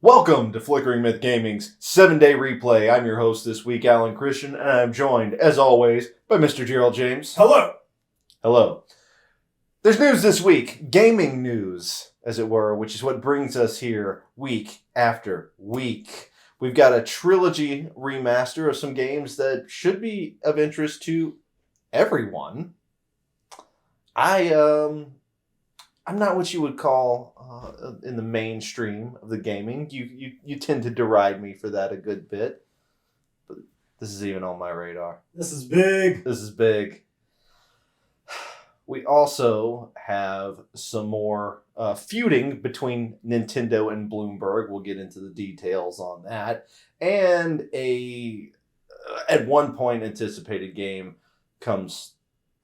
Welcome to Flickering Myth Gaming's 7-day replay. I'm your host this week, Alan Christian, and I'm joined, as always, by Mr. Gerald James. Hello. Hello. There's news this week, gaming news, as it were, which is what brings us here week after week. We've got a trilogy remaster of some games that should be of interest to everyone. I'm not what you would call in the mainstream of the gaming. You tend to deride me for that a good bit. But this is even on my radar. This is big. This is big. We also have some more feuding between Nintendo and Bloomberg. We'll get into the details on that. And at one point, anticipated game comes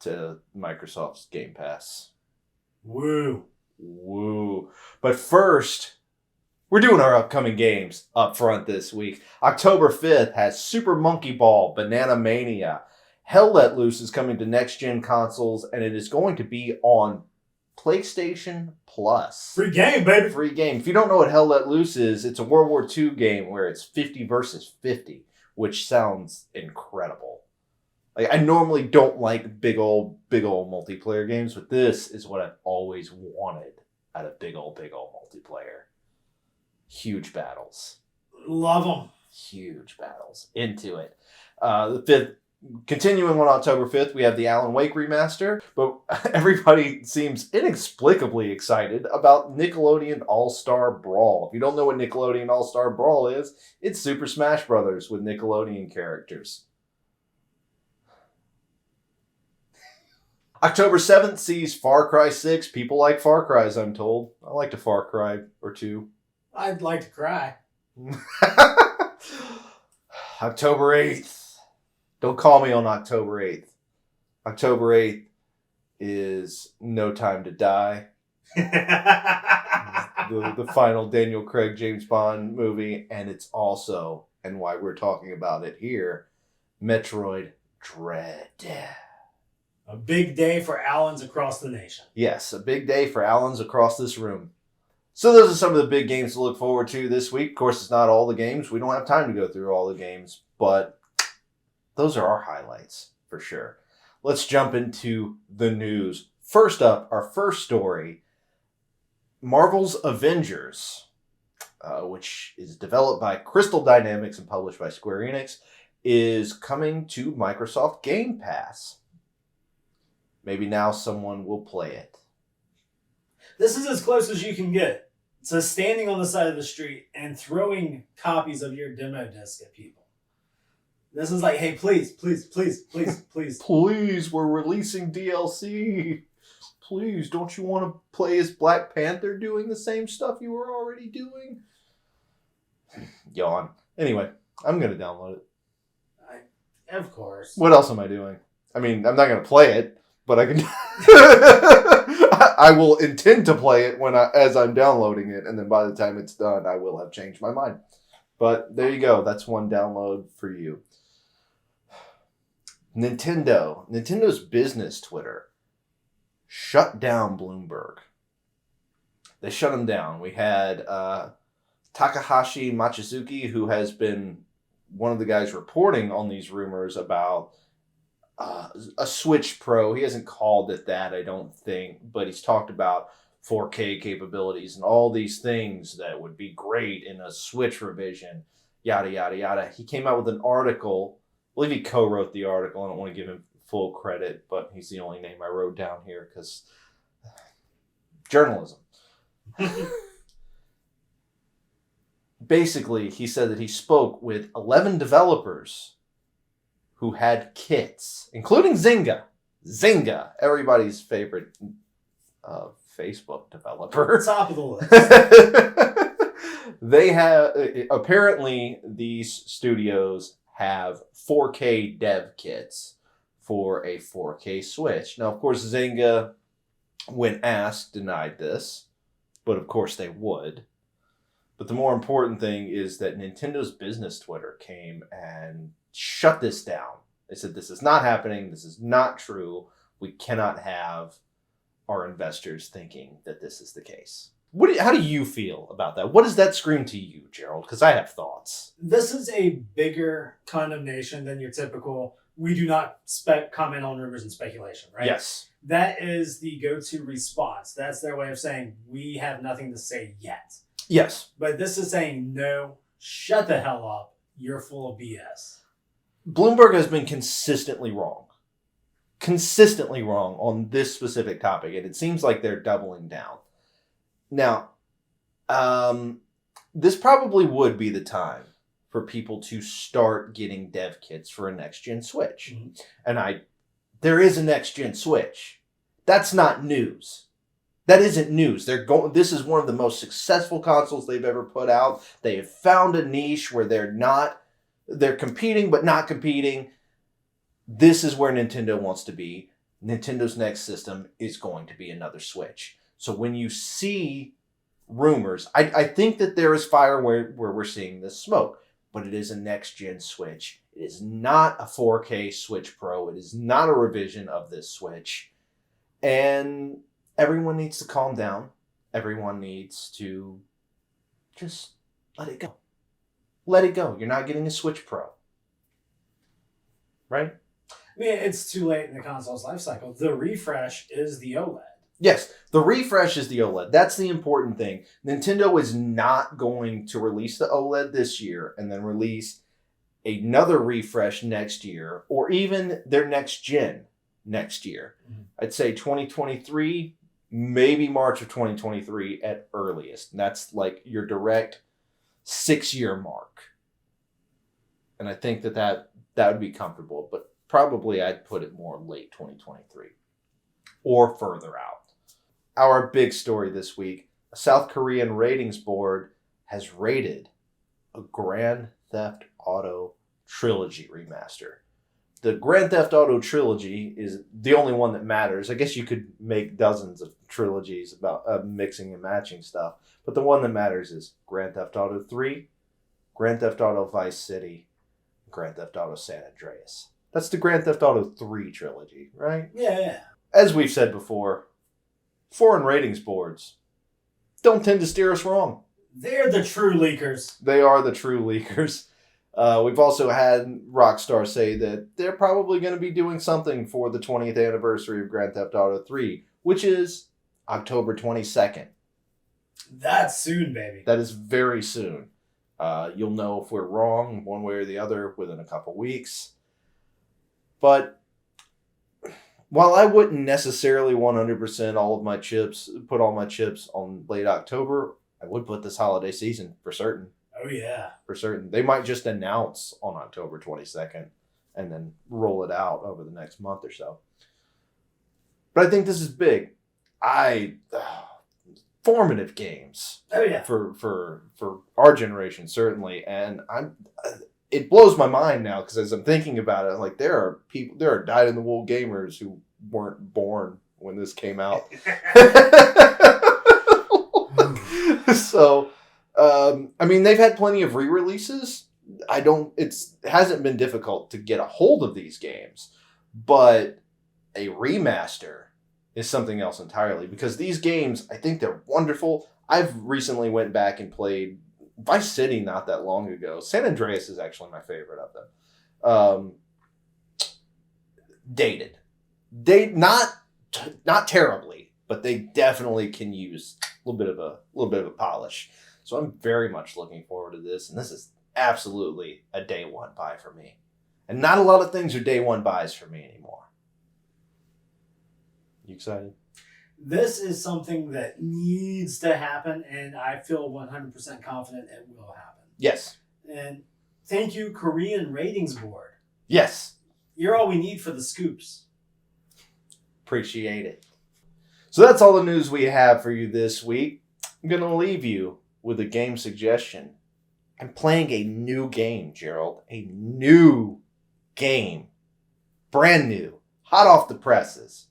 to Microsoft's Game Pass. Woo. But first, we're doing our upcoming games up front this week. October 5th has Super Monkey Ball Banana Mania. Hell Let Loose is coming to next-gen consoles, and it is going to be on PlayStation Plus. Free game, baby. Free game. If you don't know what Hell Let Loose is, it's a World War II game where it's 50 versus 50, which sounds incredible. I normally don't like big old multiplayer games, but this is what I've always wanted out of big old multiplayer. Huge battles. Love them. Huge battles. Into it. The 5th, continuing on October 5th, we have the Alan Wake remaster, but everybody seems inexplicably excited about Nickelodeon All-Star Brawl. If you don't know what Nickelodeon All-Star Brawl is, it's Super Smash Bros. With Nickelodeon characters. October 7th sees Far Cry 6. People like Far Cries, I'm told. I liked a Far Cry or two. I'd like to cry. October 8th. Don't call me on October 8th. October 8th is No Time to Die. the final Daniel Craig James Bond movie. And it's also, and why we're talking about it here, Metroid Dread. A big day for Allens across the nation. Yes, a big day for Allens across this room. So those are some of the big games to look forward to this week. Of course, it's not all the games. We don't have time to go through all the games, but those are our highlights for sure. Let's jump into the news. First up, our first story, Marvel's Avengers, which is developed by Crystal Dynamics and published by Square Enix, is coming to Microsoft Game Pass. Maybe now someone will play it. This is as close as you can get to standing on the side of the street and throwing copies of your demo disc at people. This is like, hey, please. Please, we're releasing DLC. Please, don't you want to play as Black Panther doing the same stuff you were already doing? Yawn. Anyway, I'm going to download it. Of course. What else am I doing? I mean, I'm not going to play it. But I can. I will intend to play it as I'm downloading it, and then by the time it's done, I will have changed my mind. But there you go. That's one download for you. Nintendo's business Twitter shut down Bloomberg. They shut him down. We had Takahashi Machizuki, who has been one of the guys reporting on these rumors about a Switch Pro. He hasn't called it that, I don't think, but he's talked about 4K capabilities and all these things that would be great in a Switch revision, yada, yada, yada. He came out with an article. I believe he co-wrote the article. I don't want to give him full credit, but he's the only name I wrote down here because journalism. Basically, he said that he spoke with 11 developers who had kits, including Zynga. Zynga, everybody's favorite Facebook developer. Top of the list. They have, apparently these studios have 4K dev kits for a 4K Switch. Now, of course, Zynga, when asked, denied this, but of course they would. But the more important thing is that Nintendo's business Twitter came and shut this down. They said, this is not happening. This is not true. We cannot have our investors thinking that this is the case. How do you feel about that? What does that scream to you, Gerald? Because I have thoughts. This is a bigger condemnation than your typical, we do not comment on rumors and speculation, right? Yes. That is the go-to response. That's their way of saying, we have nothing to say yet. Yes. But this is saying, no, shut the hell up. You're full of BS. Bloomberg has been consistently wrong on this specific topic, and it seems like they're doubling down. Now, this probably would be the time for people to start getting dev kits for a next-gen Switch. Mm-hmm. And there is a next-gen Switch. That's not news. That isn't news. This is one of the most successful consoles they've ever put out. They have found a niche where they're competing but not competing. This is where Nintendo wants to be. Nintendo's next system is going to be another Switch. So when you see rumors, I think that there is fire where we're seeing this smoke, but it is a next-gen Switch. It is not a 4K Switch Pro. It is not a revision of this Switch. And everyone needs to calm down. Everyone needs to just let it go. Let it go. You're not getting a Switch Pro. Right? I mean, it's too late in the console's life cycle. The refresh is the OLED. Yes, the refresh is the OLED. That's the important thing. Nintendo is not going to release the OLED this year and then release another refresh next year, or even their next gen next year. Mm-hmm. I'd say 2023, maybe March of 2023 at earliest. And that's like your direct 6-year mark. And I think that would be comfortable, but probably I'd put it more late 2023 or further out. Our big story this week, a South Korean ratings board has rated a Grand Theft Auto trilogy remaster. The Grand Theft Auto trilogy is the only one that matters. I guess you could make dozens of trilogies about mixing and matching stuff, but the one that matters is Grand Theft Auto 3, Grand Theft Auto Vice City, Grand Theft Auto San Andreas. That's the Grand Theft Auto 3 trilogy, right? Yeah. As we've said before, foreign ratings boards don't tend to steer us wrong. They're the true leakers. They are the true leakers. We've also had Rockstar say that they're probably going to be doing something for the 20th anniversary of Grand Theft Auto 3, which is October 22nd. That's soon, baby. That is very soon. You'll know if we're wrong one way or the other within a couple weeks. But while I wouldn't necessarily 100% put all my chips on late October, I would put this holiday season for certain. Oh, yeah. For certain. They might just announce on October 22nd and then roll it out over the next month or so. But I think this is big. Formative games. Oh, yeah. For our generation, certainly. And it blows my mind now because as I'm thinking about it, like there are dyed-in-the-wool gamers who weren't born when this came out. So, I mean, they've had plenty of re-releases. It hasn't been difficult to get a hold of these games, but a remaster is something else entirely because these games, I think they're wonderful. I've recently went back and played Vice City not that long ago. San Andreas is actually my favorite of them. Dated. Not terribly, but they definitely can use a little bit of a polish. So I'm very much looking forward to this, and this is absolutely a day one buy for me. And not a lot of things are day one buys for me anymore. You excited? This is something that needs to happen, and I feel 100% confident it will happen. Yes. And thank you, Korean Ratings Board. Yes. You're all we need for the scoops. Appreciate it. So that's all the news we have for you this week. I'm going to leave you with a game suggestion. I'm playing a new game, Gerald. A new game. Brand new. Hot off the presses.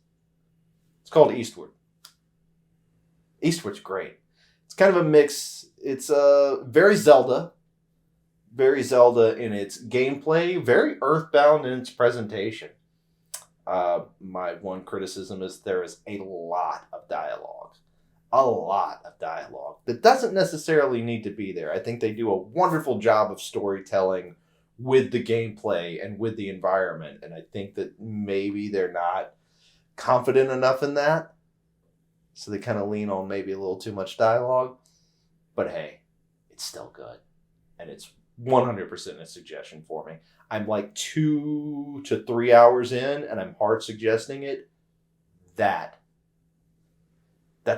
It's called Eastward. Eastward's great. It's kind of a mix. It's very Zelda in its gameplay, very Earthbound in its presentation. My one criticism is there is a lot of dialogue. a lot of dialogue that doesn't necessarily need to be there. I think they do a wonderful job of storytelling with the gameplay and with the environment, and I think that maybe they're not confident enough in that, so they kind of lean on maybe a little too much dialogue. But hey, it's still good, and it's 100% a suggestion for me. I'm like 2 to 3 hours in, and I'm hard suggesting it. That's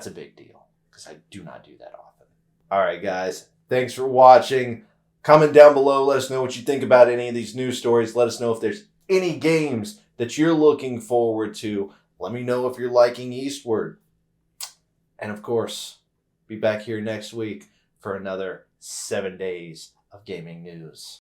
a big deal, because I do not do that often. All right, guys. Thanks for watching. Comment down below. Let us know what you think about any of these news stories. Let us know if there's any games that you're looking forward to. Let me know if you're liking Eastward. And of course, be back here next week for another 7 days of gaming news.